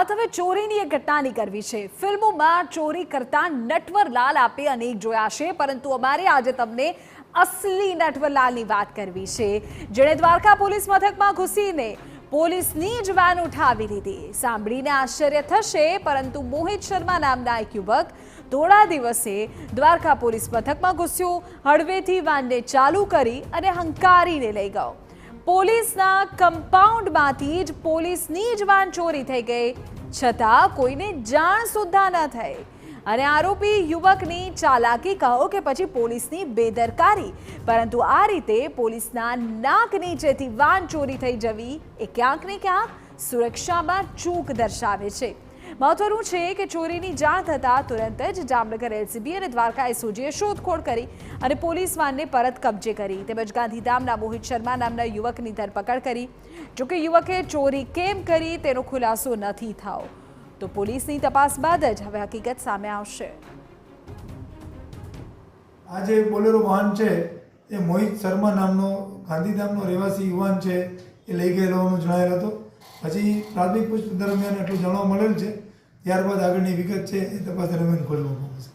વાત હવે ચોરીની એક ઘટનાની કરવી છે। ફિલ્મોમાં ચોરી કરતા નટવરલાલ આપે અનેક જોયા છે, પરંતુ અમારે આજે તમને અસલી નટવરલાલની વાત કરવી છે, જેણે દ્વારકા પોલીસ મથકમાં ઘૂસીને પોલીસની જ વાન ઉઠાવી લીધી। સાંભળીને આશ્ચર્ય થશે, પરંતુ મોહિત શર્મા નામના એક યુવક થોડા દિવસે દ્વારકા પોલીસ મથકમાં ઘૂસ્યો, હળવેથી વાનને ચાલુ કરી અને હંકારીને લઈ ગયો। પોલીસના કમ્પાઉન્ડમાંથી જ પોલીસની જ વાન ચોરી થઈ ગઈ, છતાં કોઈને જાણ સુદ્ધા ન થઈ। અને આરોપી યુવકની ચાલાકી કહો કે પછી પોલીસની બેદરકારી, પરંતુ આ રીતે પોલીસના નાક નીચેથી વાન ચોરી થઈ જવી એ ક્યાંક ને ક્યાંક સુરક્ષામાં ચૂક દર્શાવે છે। મહત્વનું છે કે ચોરીની જાણ થતાં તુરંત જ જામનગર એલસીબી અને દ્વારકા એસઓજીએ શોધખોળ કરી અને પોલીસ વાનને પરત કબજે કરી, તેમજ ગાંધીધામના મોહિત શર્મા નામના યુવકની ધરપકડ કરી। જોકે યુવકે ચોરી કેમ કરી તેનો ખુલાસો નથી થયો, તો પોલીસની તપાસ બાદ જ હવે હકીકત સામે આવશે। આ જે બોલેરો વાહન છે એ મોહિત શર્મા નામનો ગાંધીધામનો રહેવાસી યુવાન છે એ લઈ ગયેલો હોવાનું જણાયેલ હતો। પછી પ્રાથમિક પૂછપરછ દરમિયાન એટલું જાણવા મળેલ છે, ત્યારબાદ આગળની વિગત છે એ તપાસ દરમિયાન ખોલવામાં આવશે।